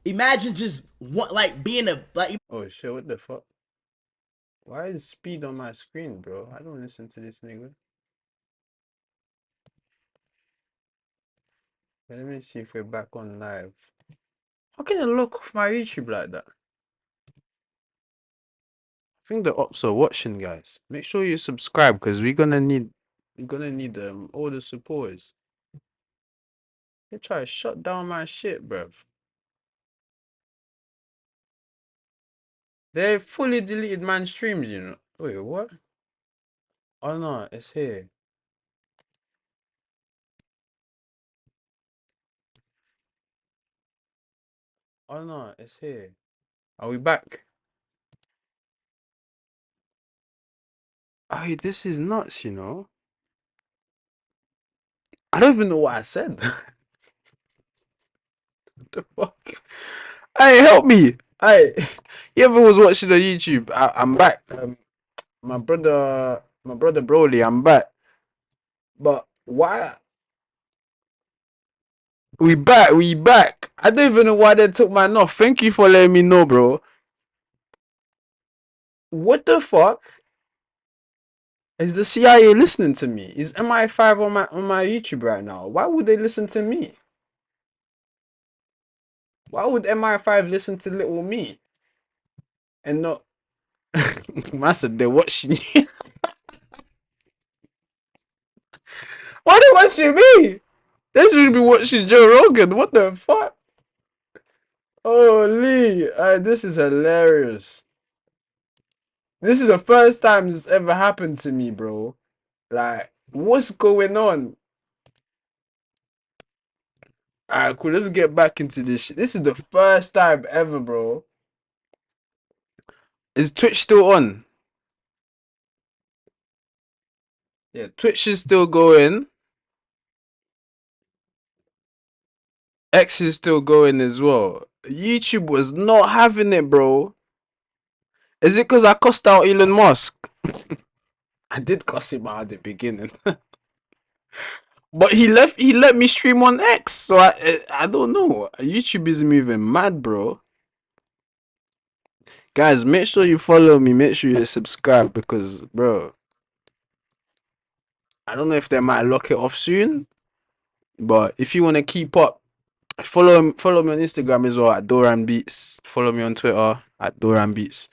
imagine just like being a like. Oh shit, what the fuck? Why is speed on my screen, bro? I don't listen to this nigga. Let me see if we're back on live. How can I lock off my YouTube like that? I think the ops are watching, guys. Make sure you subscribe because we're gonna need all the supporters. They try to shut down my shit, bruv. They fully deleted my streams, you know. Wait, what? Oh no, it's here. Oh no, it's here. Are we back? Hey, this is nuts, you know. I don't even know what I said. What the fuck? Hey, help me! Hey, you ever was watching on YouTube? I'm back. My brother Broly, I'm back. But why? We back. I don't even know why they took mine off. Thank you for letting me know, bro. What the fuck? Is the CIA listening to me? Is MI5 on my YouTube right now? Why would they listen to me? Why would MI5 listen to little me? And not I said they're watching you. Why they watching me? They should be watching Joe Rogan. What the fuck? Holy, this is hilarious. This is the first time this ever happened to me, bro. Like, what's going on? Alright, cool. Let's get back into this shit. This is the first time ever, bro. Is Twitch still on? Yeah, Twitch is still going. X is still going as well. YouTube was not having it, bro. Is it because I cussed out Elon Musk? I did cuss him out at the beginning. But he let me stream on X, so I don't know. YouTube is moving mad, bro. Guys, make sure you follow me. Make sure you subscribe because, bro, I don't know if they might lock it off soon. But if you want to keep up, follow me on Instagram as well at Doran Beats. Follow me on Twitter at Doran Beats.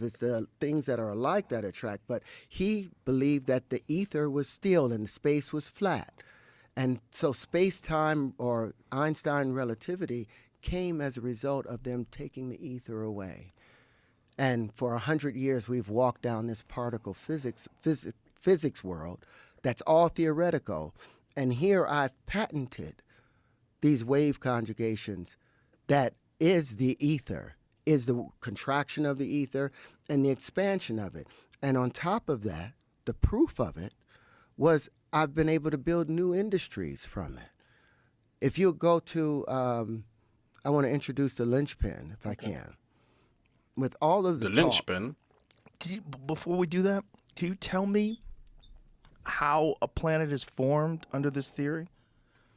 It's the things that are alike that attract, but he believed that the ether was still and space was flat. And so space-time or Einstein relativity came as a result of them taking the ether away. And for 100 years, we've walked down this particle physics world that's all theoretical. And here I've patented these wave conjugations that is the ether, is the contraction of the ether and the expansion of it. And on top of that, the proof of it was I've been able to build new industries from it. If you go to, I want to introduce the linchpin, if I can. With all of the linchpin? Before we do that, can you tell me how a planet is formed under this theory?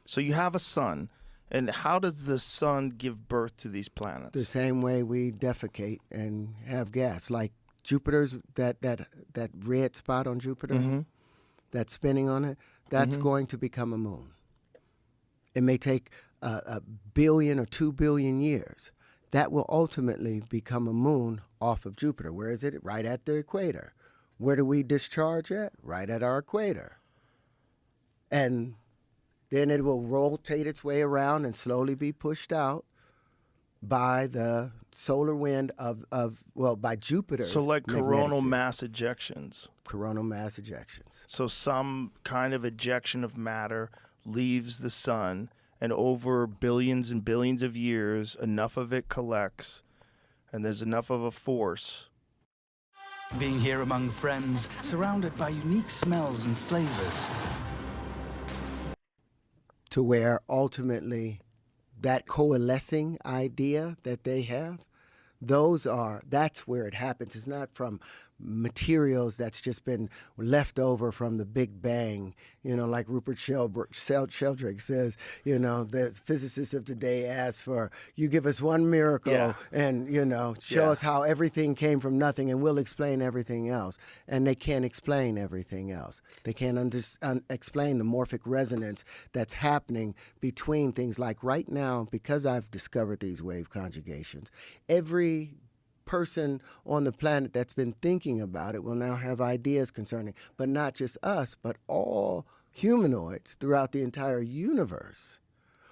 So you have a sun, and how does the sun give birth to these planets? The same way we defecate and have gas, like Jupiter's that red spot on Jupiter, that's spinning on it. That's going to become a moon. It may take a billion or 2 billion years. That will ultimately become a moon off of Jupiter. Where is it? Right at the equator. Where do we discharge at? Right at our equator. And then it will rotate its way around and slowly be pushed out by the solar wind by Jupiter. So like coronal mass ejections. Coronal mass ejections. So some kind of ejection of matter leaves the sun, and over billions and billions of years, enough of it collects, and there's enough of a force. Being here among friends, surrounded by unique smells and flavors. To where ultimately that coalescing idea that they have, that's where it happens. It's not from materials that's just been left over from the Big Bang. Like Rupert Sheldrake says, the physicists of today ask for, you give us one miracle Yeah. and, show Yeah. us how everything came from nothing and we'll explain everything else. And they can't explain everything else. They can't explain the morphic resonance that's happening between things. Like right now, because I've discovered these wave conjugations, every person on the planet that's been thinking about it will now have ideas concerning, but not just us, but all humanoids throughout the entire universe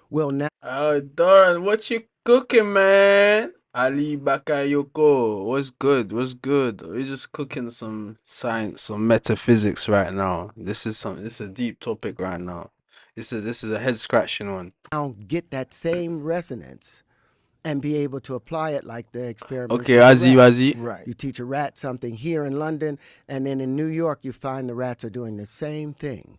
will now Doran, what you cooking, man? Ali Bakayoko, what's good? What's good? We're just cooking some science, some metaphysics right now. This is a deep topic right now. This is a head scratching one. get that same resonance and be able to apply it, like the experiments Okay, with the rats. Azi. Right. You teach a rat something here in London, and then in New York you find the rats are doing the same thing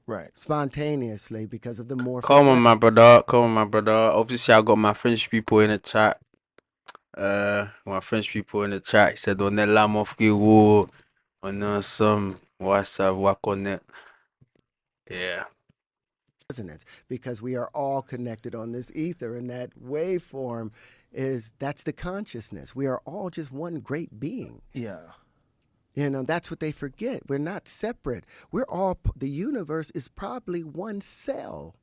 Right. spontaneously because of the morphic Come on, my brother. Come on, my brother. Obviously, I got my French people in the chat. My French people in the chat. He said, on est là, mon frérot. On est ensemble. Ouais, ça va connaître. Yeah. resonance, because we are all connected on this ether, and that waveform that's the consciousness. We are all just one great being. Yeah. That's what they forget. We're not separate. The universe is probably one cell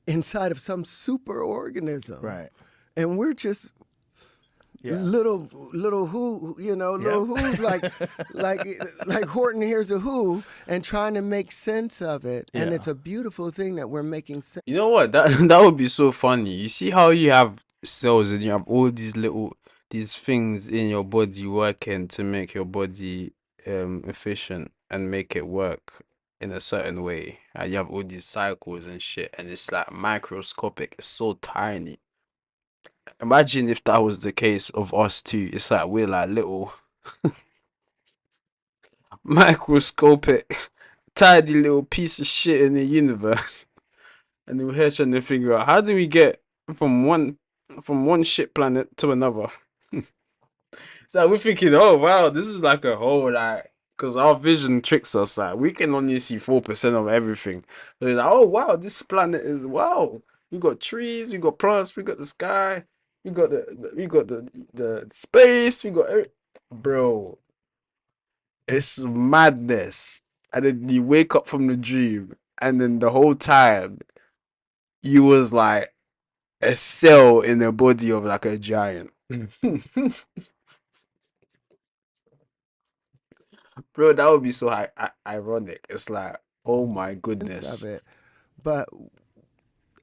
inside of some super organism. Right. And we're just Yeah. little who, little who's like Horton hears a who and trying to make sense of it. And Yeah. it's a beautiful thing that we're making sense. You know what? That would be so funny. You see how you have cells and you have all these things in your body working to make your body efficient and make it work in a certain way. And you have all these cycles and shit, and it's like microscopic. It's so tiny. Imagine if that was the case of us too. It's like we're like little microscopic, tiny little piece of shit in the universe. And we're here trying to figure out how do we get from one shit planet to another. So we're thinking, oh wow, this is like a whole because our vision tricks us. Like we can only see 4% of everything. So it's like, oh wow, this planet is wow. We got trees, we got plants, we got the sky, we got the space, we got bro. It's madness. And then you wake up from the dream, and then the whole time you was like a cell in the body of like a giant. Bro, that would be so ironic. It's like, oh my goodness. Of it. But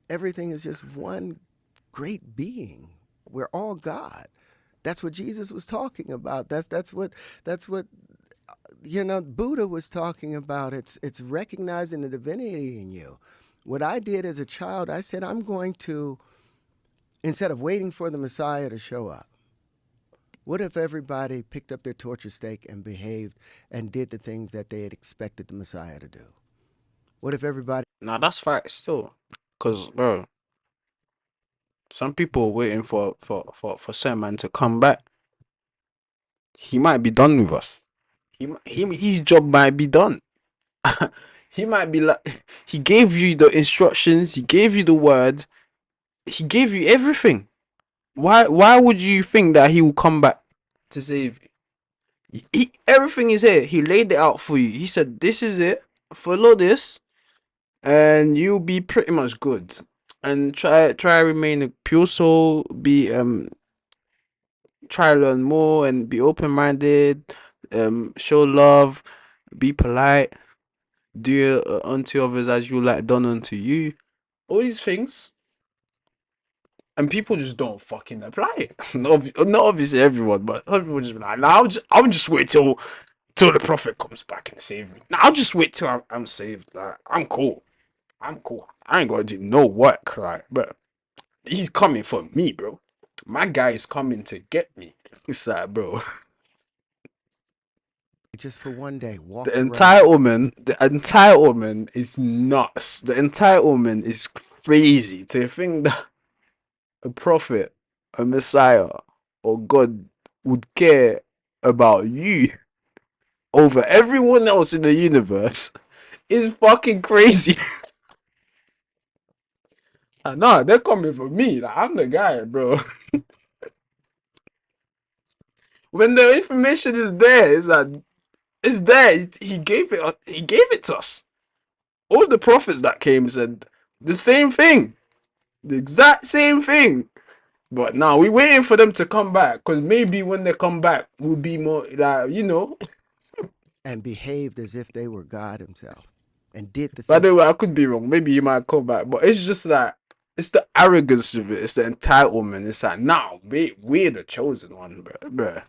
everything is just one great being. We're all God. That's what Jesus was talking about. That's what Buddha was talking about. It's recognizing the divinity in you. What I did as a child, I said, I'm going to, instead of waiting for the Messiah to show up, what if everybody picked up their torture stake and behaved and did the things that they had expected the Messiah to do? What if everybody... Now that's fact still. Cause bro, some people are waiting for some man to come back. He might be done with us. His job might be done. He might be like, he gave you the instructions, he gave you the word, he gave you everything. Why would you think that he will come back to save you? Everything is here. He laid it out for you. He said, this is it. Follow this, and you'll be pretty much good. And try remain a pure soul. Try learn more and be open minded. Show love. Be polite. Do unto others as you like done unto you. All these things. And people just don't fucking apply it. Not obviously everyone, but some people just be like, nah, I'll just wait till the prophet comes back and save me. Nah, I'll just wait till I'm saved. Like, I'm cool. I ain't gonna do no work, right? But he's coming for me, bro. My guy is coming to get me. It's like, bro. just for one day walk The around? entitlement is nuts. The entitlement is crazy to think that a prophet, a messiah, or God would care about you. over everyone else in the universe is fucking crazy. Nah, they're coming for me. Like, I'm the guy, bro. When the information is there, it's there. He gave it. He gave it to us. All the prophets that came said the same thing, the exact same thing. But now we're waiting for them to come back, because maybe when they come back, we'll be more like, and behaved as if they were God himself and did the By thing. the way, I could be wrong. Maybe you might come back, but it's just like it's the arrogance of it. It's the entitlement. It's like, nah, we're the chosen one, bro.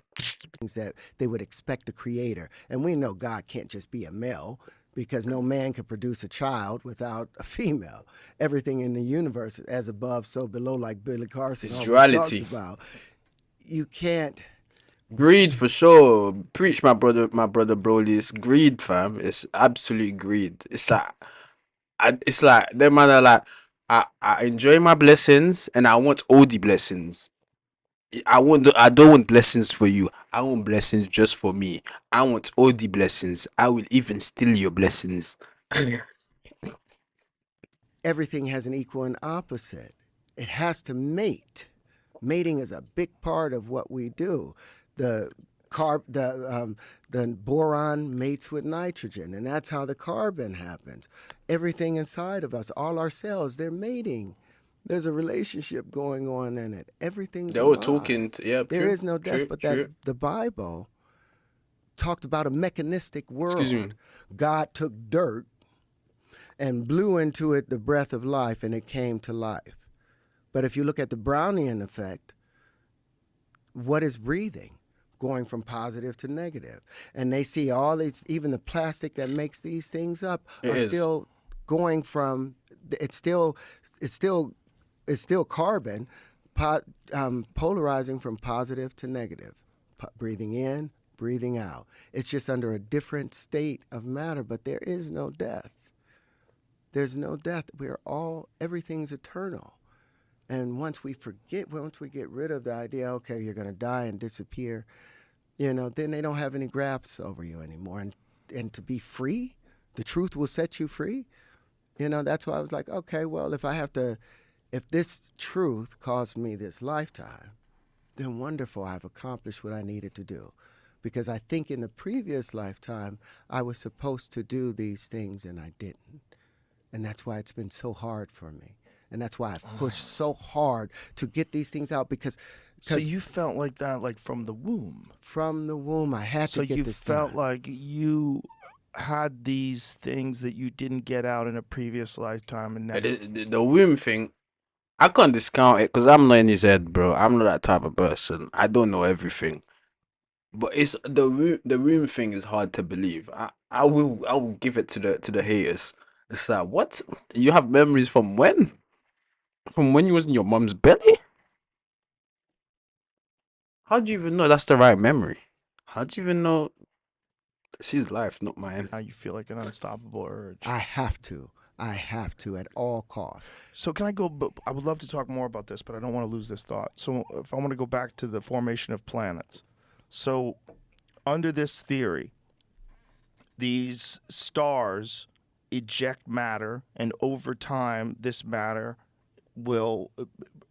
That they would expect the creator. And we know God can't just be a male, because no man can produce a child without a female. Everything in the universe, as above, so below, like Billy Carson It's always duality. talks about. You can't. Greed for sure. Preach, my brother, Broly. It's greed, fam. It's absolute greed. It's like them man are like, I enjoy my blessings and I want all the blessings. I don't want blessings for you. I want blessings just for me. I want all the blessings. I will even steal your blessings. Everything has an equal and opposite. It has to mate. Mating is a big part of what we do. The boron mates with nitrogen, and that's how the carbon happens. Everything inside of us, all our cells, they're mating. There's a relationship going on in it. Everything's They were alive. talking. Yeah, There true, is no death, true, but true. that the Bible talked about a mechanistic world. Excuse me. God took dirt and blew into it the breath of life, and it came to life. But if you look at the Brownian effect, what is breathing? Going from positive to negative. And they see all these, even the plastic that makes these things up It are is. still going from, it's still carbon, polarizing from positive to negative. Breathing in, breathing out. It's just under a different state of matter, but there is no death. There's no death. Everything's eternal. And once we get rid of the idea, okay, you're going to die and disappear, then they don't have any grasp over you anymore. And to be free, the truth will set you free. That's why I was like, okay, well, if this truth cost me this lifetime, then wonderful, I've accomplished what I needed to do. Because I think in the previous lifetime, I was supposed to do these things and I didn't. And that's why it's been so hard for me. And that's why I've pushed so hard to get these things out, because So you felt like that, like from the womb. from the womb, I had to get this So you felt done. like you had these things that you didn't get out in a previous lifetime, and never. The womb thing, I can't discount it because I'm not in his head, bro. I'm not that type of person. I don't know everything. But it's the room thing is hard to believe. I will give it to the haters. It's like, what? You have memories from when? From when you was in your mom's belly? How do you even know that's the right memory? How do you even know it's his life, not mine? Now you feel like an unstoppable urge. I have to at all costs. So can I go? But I would love to talk more about this, but I don't want to lose this thought. So if I want to go back to the formation of planets, so under this theory, these stars eject matter, and over time, this matter will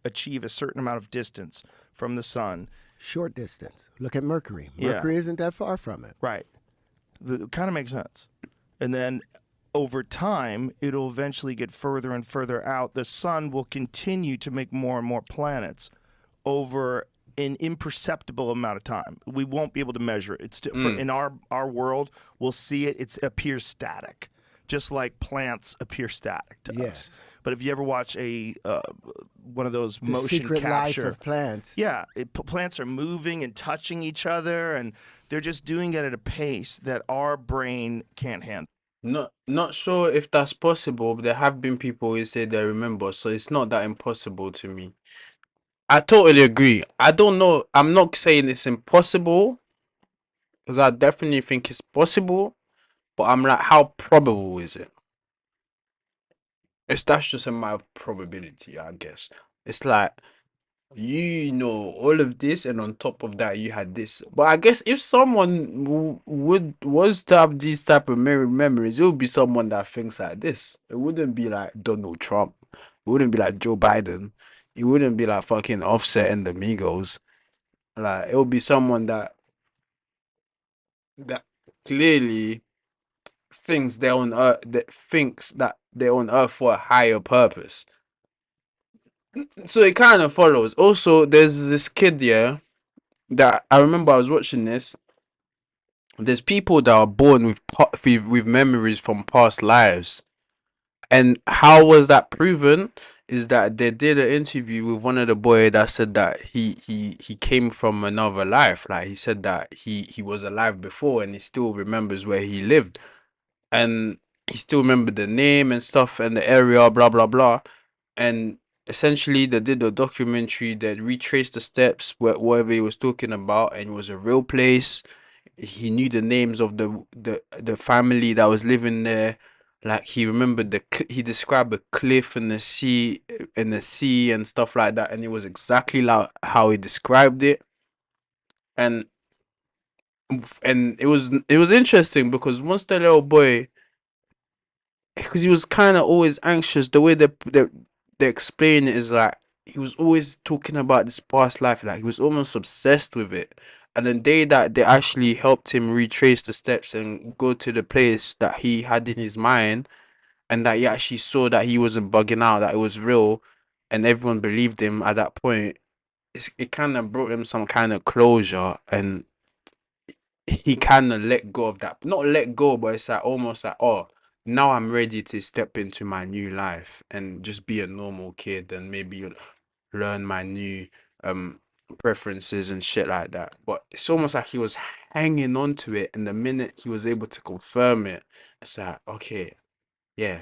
achieve a certain amount of distance from the sun. Short distance. Look at Mercury. Yeah. Mercury isn't that far from it. Right. It kind of makes sense. And then over time, it'll eventually get further and further out. The sun will continue to make more and more planets over an imperceptible amount of time. We won't be able to measure it. In our world, we'll see it. It appears static, just like plants appear static to Yes. us. But if you ever watch one of those The motion secret capture, life of plants. yeah, plants are moving and touching each other, and they're just doing it at a pace that our brain can't handle. Not sure if that's possible, but there have been people who say they remember, so it's not that impossible to me. I totally agree. I don't know. I'm not saying it's impossible, because I definitely think it's possible, but I'm like, how probable is it? That's just a matter of probability, I guess. It's like you know all of this, and on top of that, you had this. But I guess if someone was to have these type of memories, it would be someone that thinks like this. It wouldn't be like Donald Trump. It wouldn't be like Joe Biden. It wouldn't be like fucking Offset and the Migos. Like it would be someone that clearly thinks they're on earth, that thinks that they're on earth for a higher purpose. So it kind of follows. Also, there's this kid, yeah, that I remember I was watching this. There's people that are born with with memories from past lives, and how was that proven? Is that they did an interview with one of the boy that said that he came from another life. Like he said that he was alive before and he still remembers where he lived, and he still remembered the name and stuff and the area, blah blah blah. And essentially they did a documentary that retraced the steps whatever he was talking about, and it was a real place. He knew the names of the family that was living there. Like he remembered he described a cliff and the sea and stuff like that, and it was exactly like how he described it. And it was interesting because once the little boy, because he was kind of always anxious. The way they explain it is like he was always talking about this past life, like he was almost obsessed with it. And the day that they actually helped him retrace the steps and go to the place that he had in his mind, and that he actually saw that he wasn't bugging out, that it was real, and everyone believed him at that point, it kind of brought him some kind of closure, and he kind of let go of that. Not let go, but it's like almost like, oh, now I'm ready to step into my new life and just be a normal kid and maybe learn my new um preferences and shit like that. But it's almost like he was hanging on to it, and the minute he was able to confirm it, it's like, okay, yeah,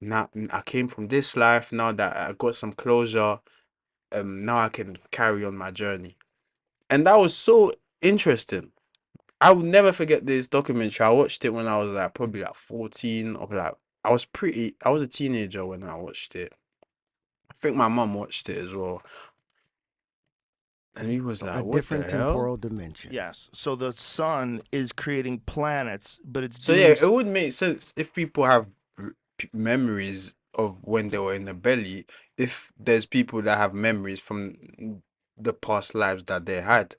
now I came from this life. Now that I got some closure, now I can carry on my journey. And that was so interesting. I will never forget this documentary. I watched it when I was like probably like 14, or like I was a teenager when I watched it. I think my mum watched it as well. And he was A like, what the different hell? temporal dimension. Yes. So the sun is creating planets, but it's So yeah, doing. it would make sense if people have memories of when they were in the belly, if there's people that have memories from the past lives that they had.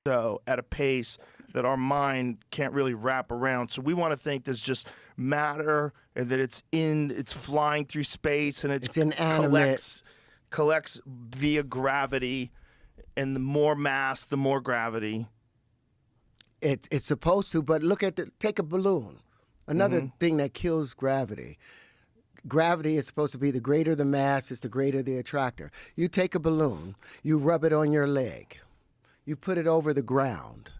So at a pace that our mind can't really wrap around. So we want to think there's just matter and that it's flying through space and It's inanimate. collects via gravity, and the more mass, the more gravity. It's supposed to, but take a balloon. Another thing that kills gravity. Gravity is supposed to be the greater the mass is the greater the attractor. You take a balloon, you rub it on your leg, you put it over the ground.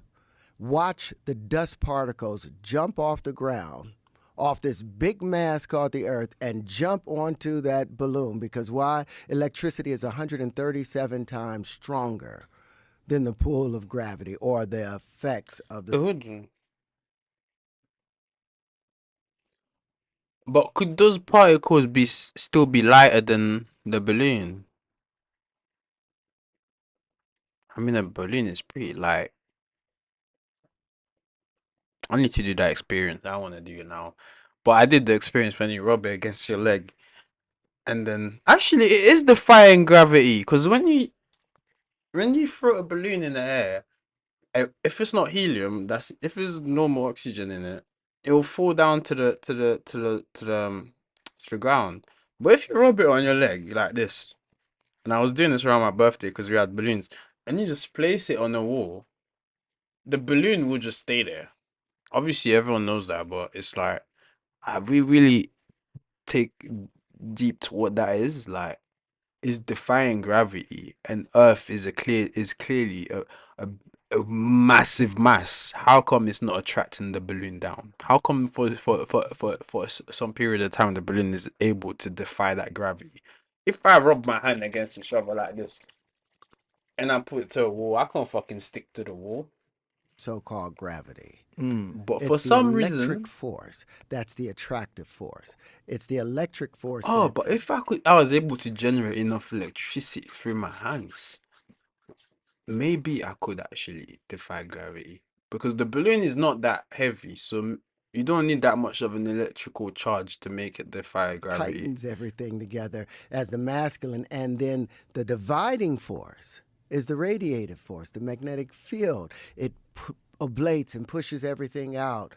Watch the dust particles jump off the ground, off this big mass called the Earth, and jump onto that balloon. Because why? Electricity is 137 times stronger than the pull of gravity or the effects of It the. would. But could those particles still be lighter than the balloon? I mean, a balloon is pretty light. I need to do that experience. I want to do it now. But I did the experience when you rub it against your leg. And then actually it is defying gravity, because when you throw a balloon in the air, if it's not helium, that's if it's normal oxygen in it, it will fall down to the ground. But if you rub it on your leg like this, and I was doing this around my birthday because we had balloons, and you just place it on the wall, the balloon will just stay there. Obviously, everyone knows that, but it's like, have we really take deep to what that is? Like, is defying gravity, and Earth is clearly a a massive mass. How come it's not attracting the balloon down? How come for some period of time the balloon is able to defy that gravity? If I rub my hand against each other like this and I put it to a wall, I can't fucking stick to the wall. So-called gravity. But It's for the some electric reason, force that's the attractive force. It's the electric force oh, that but if I was able to generate enough electricity through my hands, maybe I could actually defy gravity because the balloon is not that heavy, so you don't need that much of an electrical charge to make it defy gravity. tightens everything together as the masculine, and then the dividing force is the radiative force, the magnetic field. It ablates and pushes everything out,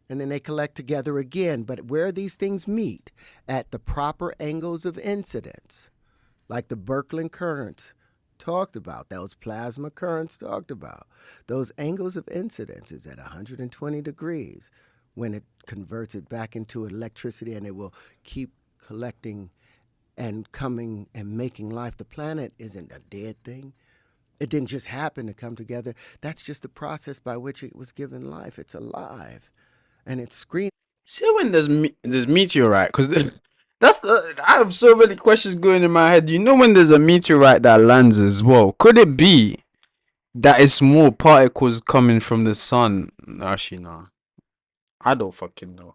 and then they collect together again. But where these things meet at the proper angles of incidence, like the Birkeland currents talked about, those plasma currents talked about, those angles of incidence is at 120 degrees when it converts it back into electricity, and it will keep collecting and coming and making life. The planet isn't a dead thing. It didn't just happen to come together. That's just the process by which it was given life. It's alive, and it's screaming. See when there's meteorite, because I have so many questions going in my head. You know when there's a meteorite that lands as well, could it be that it's more particles coming from the sun? Actually, no, I don't fucking know.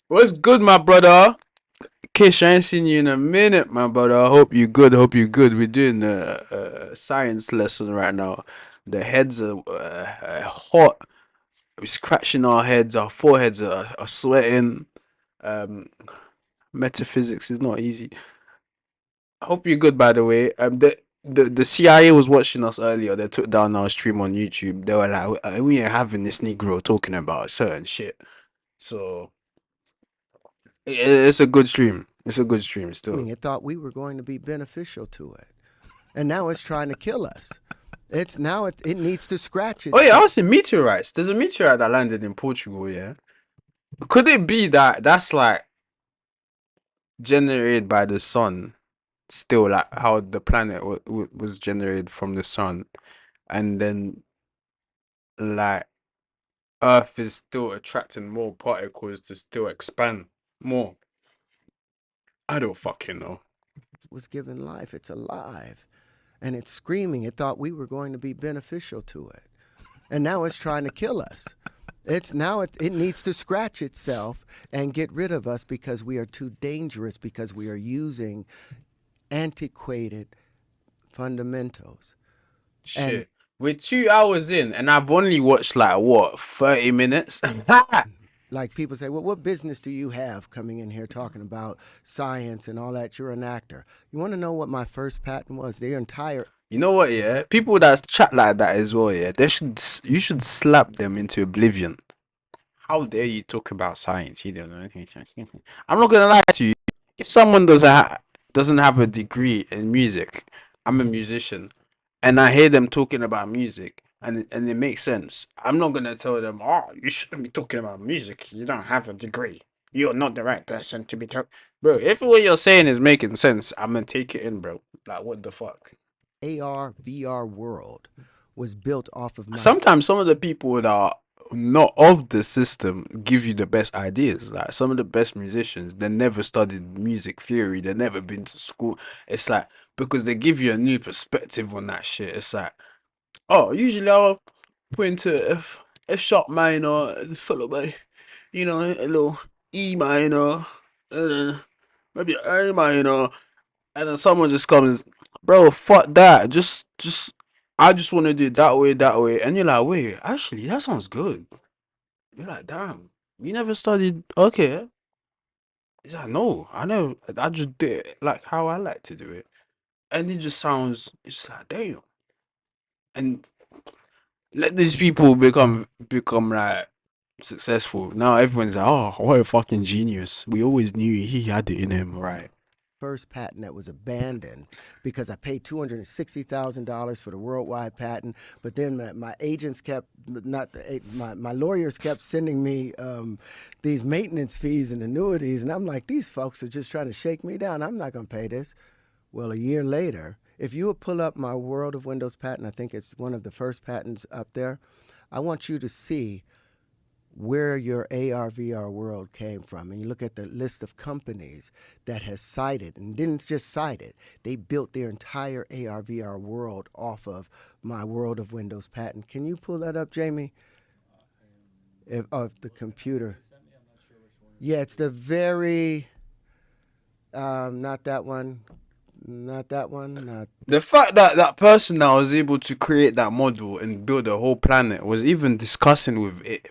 What's good, my brother? Kish, I ain't seen you in a minute, my brother. I hope you good. Hope you good. We're doing a science lesson right now. The heads are hot. We're scratching our heads. Our foreheads are sweating. Um, Metaphysics is not easy. I hope you're good, by the way. The CIA was watching us earlier. They took down our stream on YouTube. They were like, we ain't having this Negro talking about certain shit." So it's a good stream. It's a good stream still. It thought we were going to be beneficial to it, and now it's trying to kill us. It's now it needs to scratch Oh yeah, I itself. was saying meteorites. There's a meteorite that landed in Portugal. Yeah, could it be that that's like generated by the sun? Still, like how the planet was generated from the sun, and then like Earth is still attracting more particles to still expand more. I don't fucking know. Was given life. It's alive, and it's screaming. It thought we were going to be beneficial to it, and now it's trying to kill us. It's now it needs to scratch itself and get rid of us because we are too dangerous, because we are using antiquated fundamentals. Shit. We're 2 hours in, and I've only watched like what 30 minutes. Like people say, well, what business do you have coming in here talking about science and all that? You're an actor. You want to know what my first patent was? Their entire You know what? Yeah, people that chat like that as well. Yeah, you should slap them into oblivion. How dare you talk about science? You don't know anything. I'm not gonna lie to you. If someone doesn't have a degree in music, I'm a musician, and I hear them talking about music, and it makes sense. I'm not gonna tell them, "Oh, you shouldn't be talking about music. You don't have a degree. You're not the right person to be talking." Bro, if what you're saying is making sense, I'm gonna take it in, bro. Like, what the fuck? AR, VR world was built off of my Sometimes some of the people that are not of the system give you the best ideas. Like some of the best musicians, they never studied music theory, they never been to school. It's like because they give you a new perspective on that shit. It's like, oh, usually I'll put into F sharp minor, followed by, a little E minor, and then maybe A minor, and then someone just comes, bro, fuck that. I just want to do it that way. And you're like, wait, actually, that sounds good. You're like, damn, you never studied. Okay. He's like, no, I know. I just do it like how I like to do it. And it just sounds, it's like, damn. And let these people become like successful. Now everyone's like, oh, what a fucking genius. We always knew he had it in him, right? first patent that was abandoned because I paid $260,000 for the worldwide patent. But then my agents kept, not my lawyers kept sending me these maintenance fees and annuities, and I'm like, these folks are just trying to shake me down. I'm not going to pay this. Well, a year later, if you would pull up my World of Windows patent, I think it's one of the first patents up there. I want you to see where your AR VR world came from, and you look at the list of companies that has cited and didn't just cite it, they built their entire AR VR world off of my World of Windows patent. Can you pull that up, Jamie? Of the computer. Yeah, it's the very, not that one, not that one, not. The fact that that person that was able to create that model and build a whole planet was even discussing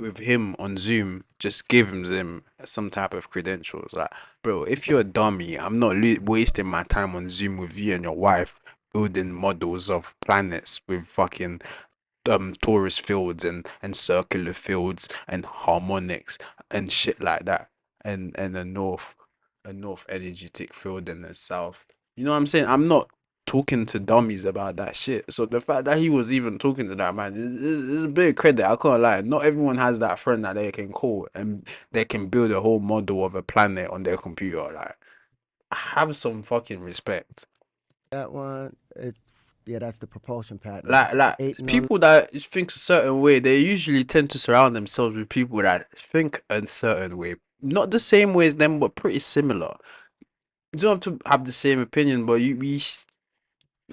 with him on Zoom just gave him some type of credentials. Like, bro, if you're a dummy, I'm not wasting my time on Zoom with you and your wife building models of planets with fucking torus fields and circular fields and harmonics and shit like that, and a north energetic field and a south. You know what I'm saying? I'm not talking to dummies about that shit. So the fact that he was even talking to that man is a bit of credit. I can't lie. Not everyone has that friend that they can call and they can build a whole model of a planet on their computer. Like, have some fucking respect. That one, yeah, that's the propulsion patent. Like Eight people that think a certain way, they usually tend to surround themselves with people that think a certain way. Not the same way as them, but pretty similar. You don't have to have the same opinion, but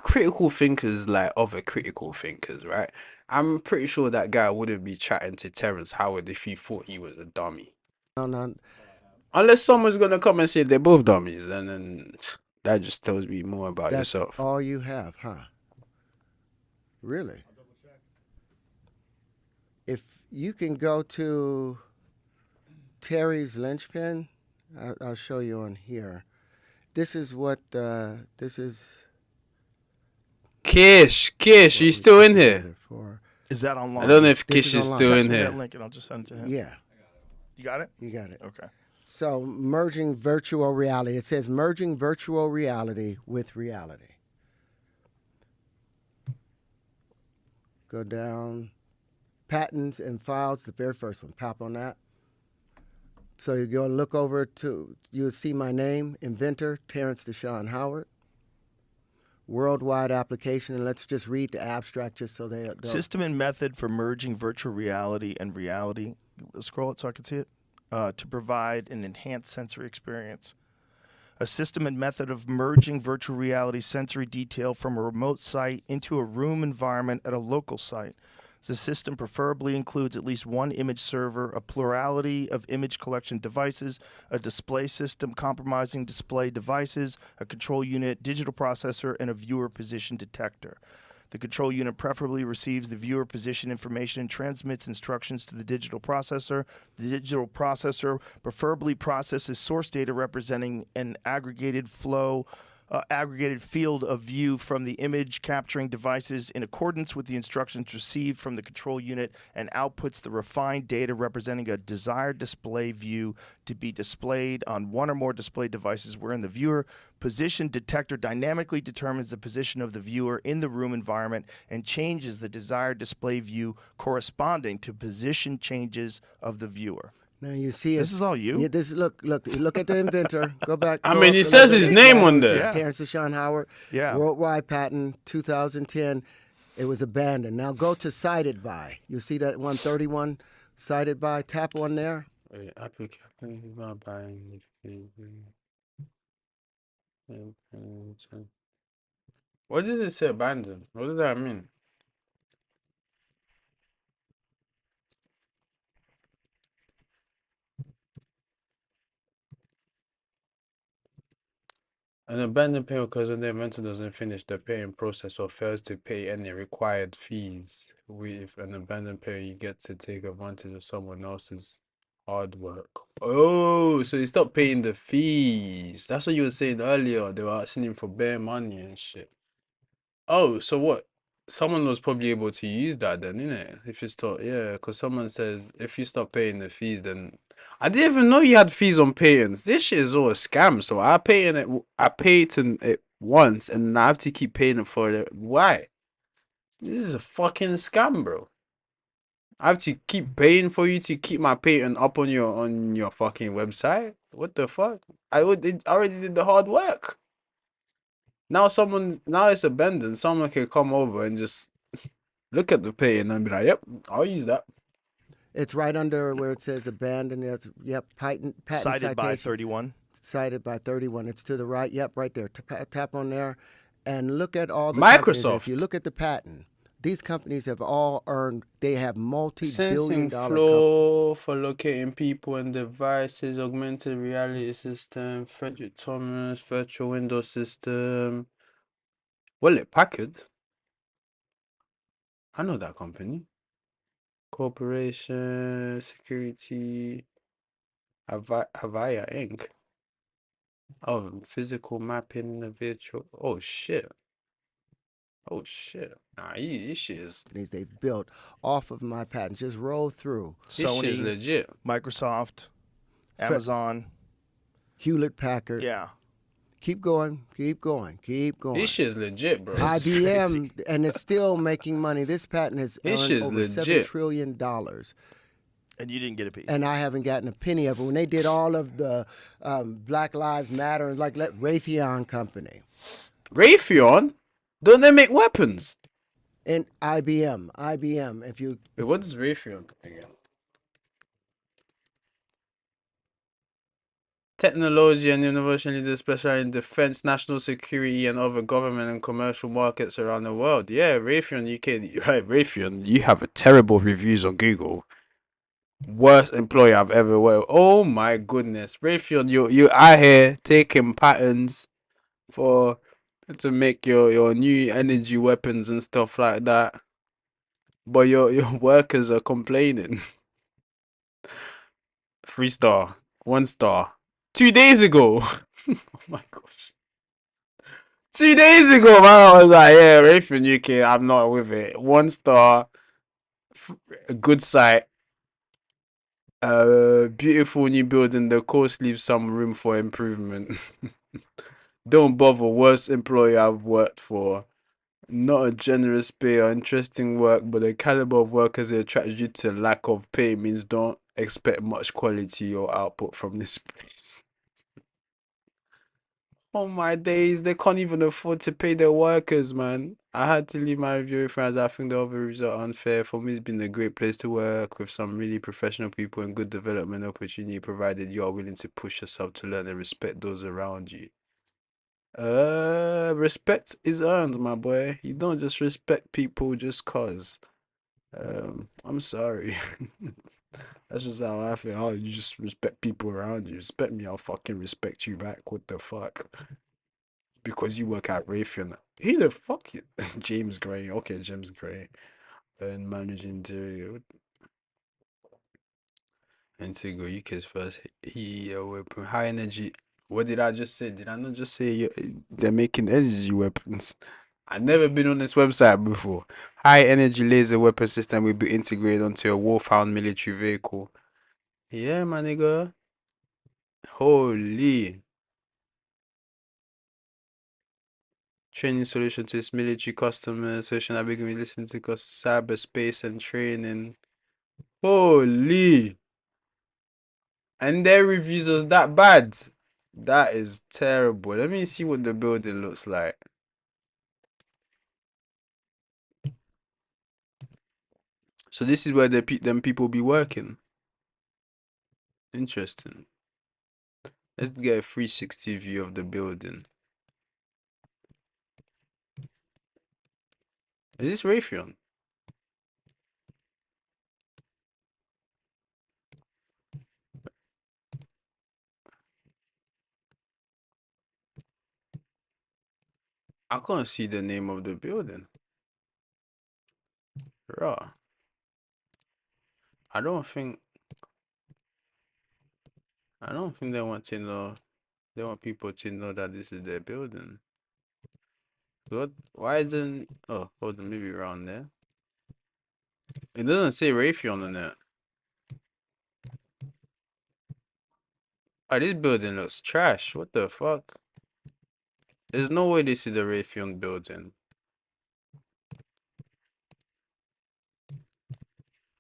critical thinkers like other critical thinkers, right? I'm pretty sure that guy wouldn't be chatting to Terrence Howard if he thought he was a dummy. no, Unless someone's gonna come and say they're both dummies, and then that just tells me more about that's yourself. all you have, huh? Really? If you can go to Terry's linchpin, I'll show you on here. This is what this is. Kish, What you we still put in here? together for. Is that online? I don't know if This Kish is is online. still Text in me here. that link and I'll just send it to him. Yeah, You got it? you got it. Okay. So merging virtual reality. It says merging virtual reality with reality. Go down. Patents and files, the very first one. Pop on that. So you go look over to, you'll see my name, inventor, Terrence Deshaun Howard. Worldwide application, and let's just read the abstract just so they'll. System and method for merging virtual reality and reality. Scroll it so I can see it. To provide an enhanced sensory experience. A system and method of merging virtual reality sensory detail from a remote site into a room environment at a local site. The system preferably includes at least one image server, a plurality of image collection devices, a display system comprising display devices, a control unit, digital processor, and a viewer position detector. The control unit preferably receives the viewer position information and transmits instructions to the digital processor. The digital processor preferably processes source data representing an aggregated field of view from the image capturing devices in accordance with the instructions received from the control unit and outputs the refined data representing a desired display view to be displayed on one or more display devices wherein the viewer position detector dynamically determines the position of the viewer in the room environment and changes the desired display view corresponding to position changes of the viewer. Now you see This is all you? Yeah, this look at the inventor. Go back. I go mean, up it a says little his bit. name on It says there. Terrence Deshaun Howard. Yeah. Worldwide patent 2010. It was abandoned. Now go to cited by. You see that 131 cited by. Tap on there. Wait, application is not buying What does it say abandoned? What does that mean? An abandoned payment because when the inventor doesn't finish the paying process or fails to pay any required fees. With an abandoned payer, you get to take advantage of someone else's hard work. Oh, so he stopped paying the fees. That's what you were saying earlier. They were asking him for bare money and shit. Oh, so what? Someone was probably able to use that then, innit? If you stop, yeah, because someone says if you stop paying the fees, then I didn't even know you had fees on payings. This shit is all a scam. So I paid it once, and I have to keep paying it for it. Why? This is a fucking scam, bro. I have to keep paying for you to keep my patent up on your fucking website. What the fuck? I already did the hard work. Now it's abandoned. Someone can come over and just look at the pay and then be like, "Yep, I'll use that." It's right under where it says abandoned. Yep, patent Cited by citation. 31. Cited by 31. It's to the right. Yep, right there. Tap on there and look at all the companies. If you Microsoft. look at the patent, these companies have all earned, they have multi-billion Sensing dollar companies. flow for locating people and devices, augmented reality system, Frederick Thomas, virtual window system. Well, Packard. I know that company. Corporation, security, Avaya Inc. Oh, physical mapping, the virtual. Oh shit. Oh shit. Nah, this shit is They've built off of my patents. Just roll through. this shit is Sony, legit. Microsoft, Amazon. Hewlett Packard. Yeah. Keep going, keep going, keep going. This shit is legit, bro. This is IBM, crazy. and it's still making money. This patent has This earned shit's over legit. $7 trillion. And you didn't get a piece. And I haven't gotten a penny of it. When they did all of the Black Lives Matter, and like Raytheon Company. Raytheon? Don't they make weapons? And IBM, if you... Wait, what is Raytheon again? Technology and innovation leaders specialized in defense, national security, and other government and commercial markets around the world. Yeah, Raytheon UK. Right, Raytheon, you have a terrible reviews on Google. Worst employer I've ever worked. Oh my goodness, Raytheon, you out here taking patents for to make your new energy weapons and stuff like that, but your workers are complaining. 3 star, 1 star, 2 days ago. Oh my gosh. 2 days ago, man, I was like, yeah, Raytheon UK, I'm not with it. 1 star, a good site, beautiful new building. The course leaves some room for improvement. Don't bother. Worst employer I've worked for. Not a generous pay or interesting work, but the caliber of workers that attracts you to lack of pay means don't expect much quality or output from this place. Oh my days, they can't even afford to pay their workers, man. I had to leave my review friends. I think the other reviews are unfair. For me, it's been a great place to work with some really professional people and good development opportunity, provided you are willing to push yourself to learn and respect those around you. Respect is earned, my boy. You don't just respect people just cause. I'm sorry. That's just how I feel. Oh, you just respect people around you. Respect me, I'll fucking respect you back. What the fuck? Because you work at Raytheon. Who the fuck? James Gray. Okay, James Gray. And managing interior. Integral UK's first weapon. High energy. What did I just say? Did I not just say they're making energy weapons? I've never been on this website before. High energy laser weapon system will be integrated onto a Wolfhound military vehicle. Yeah, my nigga. Holy. Training solution to its military customers. Solution I've been listening to cyberspace and training. Holy. And their reviews was that bad. That is terrible. Let me see what the building looks like. So this is where them people be working. Interesting. Let's get a 360 view of the building. Is this Raytheon? I can't see the name of the building. Raw. I don't think they want to know. They want people to know that this is their building. What? Why isn't? Oh, hold on, maybe around there. It doesn't say Raytheon on it. Oh, this building looks trash. What the fuck? There's no way this is the Raytheon building.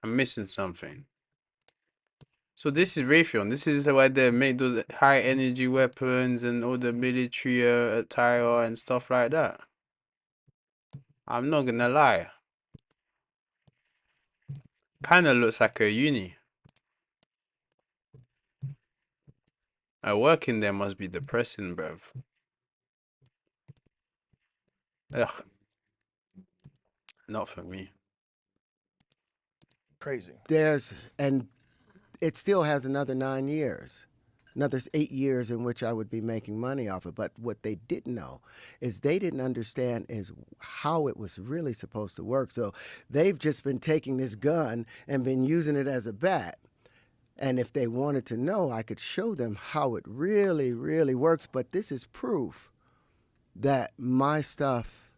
I'm missing something. So this is Raytheon. This is why they make those high energy weapons and all the military attire and stuff like that. I'm not gonna lie. Kind of looks like a uni. Working there must be depressing, bruv. Ugh, not for me. Crazy. And it still has another 9 years, another 8 years in which I would be making money off it. But what they didn't know is they didn't understand is how it was really supposed to work. So they've just been taking this gun and been using it as a bat. And if they wanted to know, I could show them how it really, really works. But this is proof that my stuff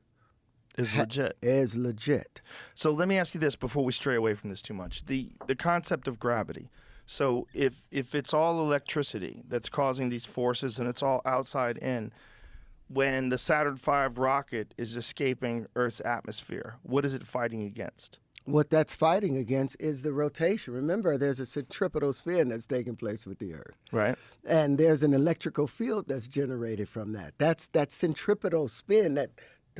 Is legit. is legit. So let me ask you this before we stray away from this too much. The concept of gravity. So if it's all electricity that's causing these forces and it's all outside in, when the Saturn V rocket is escaping Earth's atmosphere, what is it fighting against? What that's fighting against is the rotation. Remember, there's a centripetal spin that's taking place with the Earth. Right. And there's an electrical field that's generated from that. That's that centripetal spin that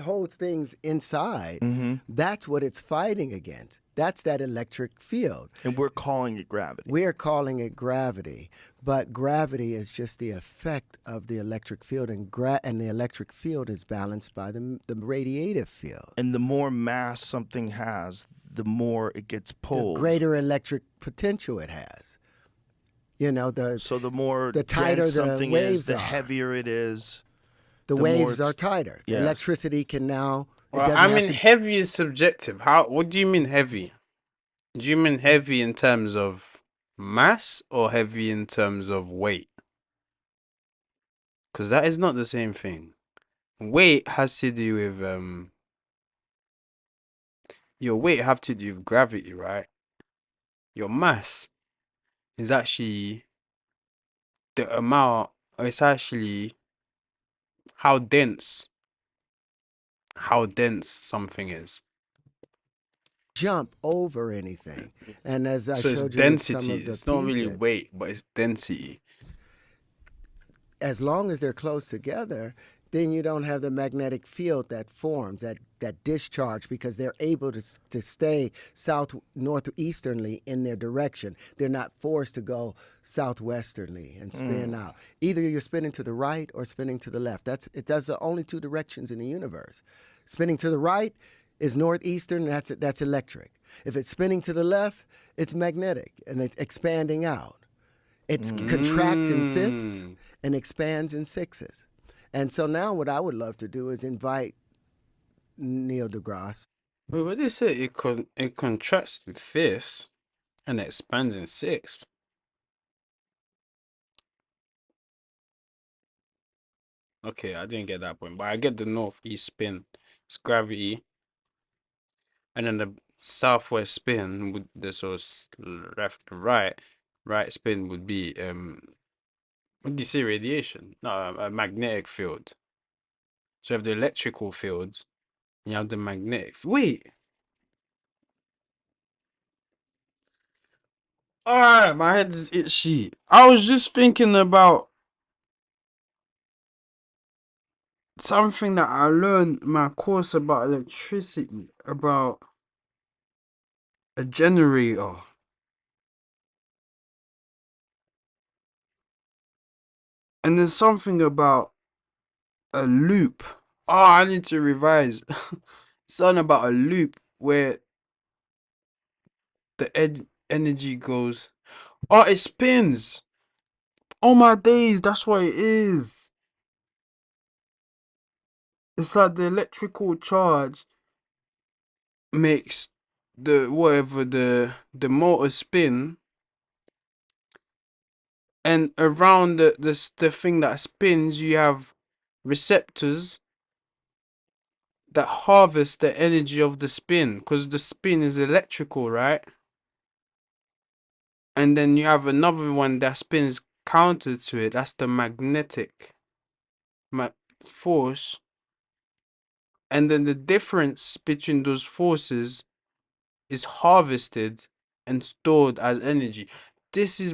holds things inside. Mm-hmm. That's what it's fighting against. That's that electric field. And we're calling it gravity. We're calling it gravity, but gravity is just the effect of the electric field, and the electric field is balanced by the radiative field. And the more mass something has, the more it gets pulled. The greater electric potential it has. You know, So the more the tighter dense the something waves is, the are. heavier it is. the the more waves it's- are tighter. Yes. Electricity can now. It Well, doesn't I have mean, to- heavy is subjective. What do you mean heavy? Do you mean heavy in terms of mass or heavy in terms of weight? Because that is not the same thing. Weight has to do with your weight have to do with gravity, right? Your mass is actually the amount. It's actually how dense something is. jump over anything. And as I So it's showed you with some density. of the It's not really pieces, weight, but it's density. as long as they're close together, then you don't have the magnetic field that forms, that discharge, because they're able to stay northeasternly in their direction. They're not forced to go southwesternly and spin out. Either you're spinning to the right or spinning to the left. That's the only two directions in the universe. Spinning to the right is northeastern, that's electric. If it's spinning to the left, it's magnetic and it's expanding out. It contracts in fifths and expands in sixes. And so now what I would love to do is invite Neil deGrasse. Wait, what did you say? It contracts in fifths and expands in sixths. Okay, I didn't get that point, but I get the northeast spin. It's gravity, and then the southwest spin would left and right spin would be what do you say, radiation? No, a magnetic field. So you have the electrical fields, and you have the magnetic. Wait. Alright, my head is itchy. I was just thinking about something that I learned in my course about electricity, about a generator. And there's something about a loop. Oh, I need to revise. Something about a loop where the energy goes. Oh, it spins. Oh my days, that's what it is. It's like the electrical charge makes the motor spin, and around the thing that spins you have receptors that harvest the energy of the spin, because the spin is electrical, right? And then you have another one that spins counter to it. That's the magnetic force. And then the difference between those forces is harvested and stored as energy. This is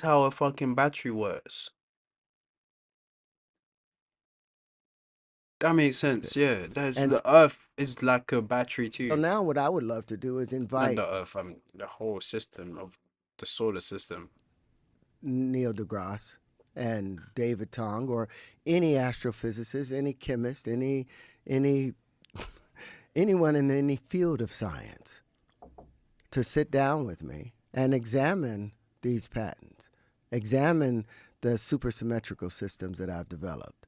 how a fucking battery works. That makes sense. Yeah, there's And the Earth is like a battery so too. now what I would love to do is Not invite the Earth. I mean the whole system of the solar system. Neil deGrasse and David Tong, or any astrophysicist, any chemist, any anyone in any field of science to sit down with me and examine these patents, examine the supersymmetrical systems that I've developed.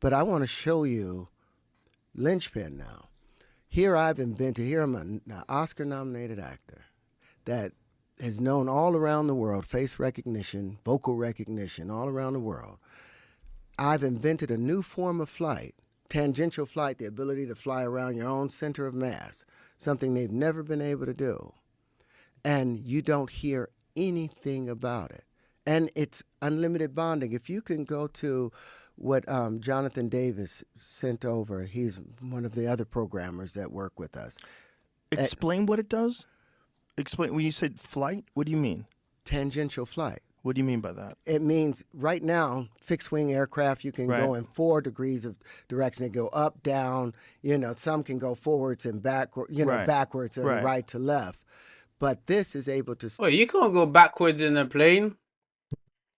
But I want to show you linchpin now. Here I'm an Oscar-nominated actor that is known all around the world, face recognition, vocal recognition, all around the world. I've invented a new form of flight, tangential flight, the ability to fly around your own center of mass, something they've never been able to do. And you don't hear anything about it. And it's unlimited bonding. If you can go to what Jonathan Davis sent over, he's one of the other programmers that work with us. Explain what it does. Explain when you said flight. What do you mean? Tangential flight. What do you mean by that? It means right now, fixed wing aircraft, you can go in 4 degrees of direction. They go up, down. Some can go forwards and backward. Backwards and right to left. But this is able to. Well, you can't go backwards in a plane.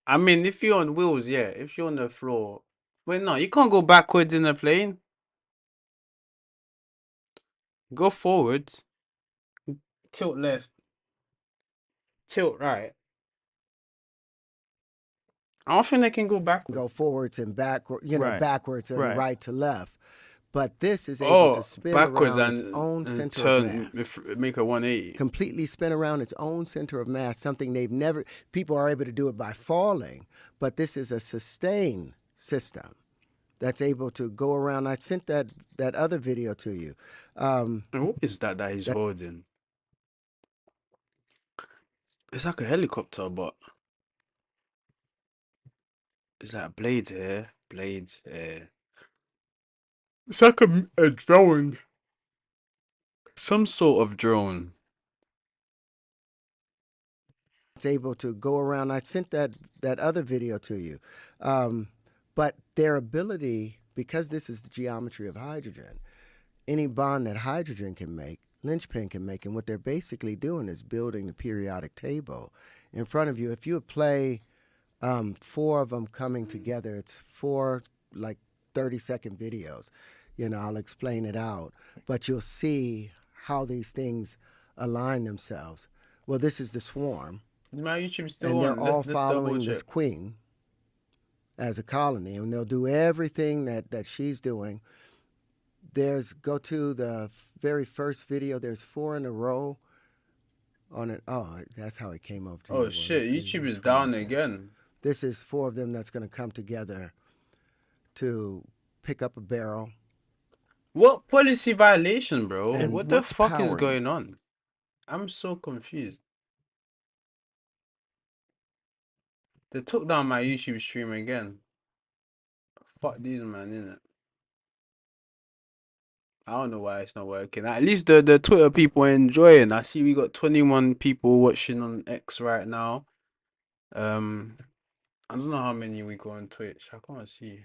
I mean, if you're on wheels, yeah. If you're on the floor, wait, no, you can't go backwards in a plane. Go forwards, tilt left, tilt right. I don't think they can go backwards. Go forwards and backward. Backwards and right to left. But this is able to spin backwards around and its own and center turn, of mass. make a 180. Completely spin around its own center of mass, something they've never. People are able to do it by falling, but this is a sustained system that's able to go around. I sent that other video to you. And what is that he's holding? It's like a helicopter, but it's like blades here, blades here. It's like a drone. Some sort of drone. It's able to go around. I sent that other video to you. But their ability, because this is the geometry of hydrogen, any bond that hydrogen can make, linchpin can make. And what they're basically doing is building the periodic table in front of you. If you play 4 of them coming together, it's 4 like 30-second videos. I'll explain it out. But you'll see how these things align themselves. Well, this is the swarm. My YouTube's still and on. they're all let's following double this check. queen as a colony, and they'll do everything that she's doing. Go to the very first video. There's 4 in a row on it. Oh, that's how it came over to you. Oh shit, YouTube is down again. This is 4 of them that's going to come together to pick up a barrel. What policy violation, bro? And what the what's fuck is power? going on? I'm so confused. They took down my YouTube stream again. Fuck these man, innit? I don't know why it's not working. At least the Twitter people are enjoying. I see we got 21 people watching on X right now. I don't know how many we got on Twitch. I can't see.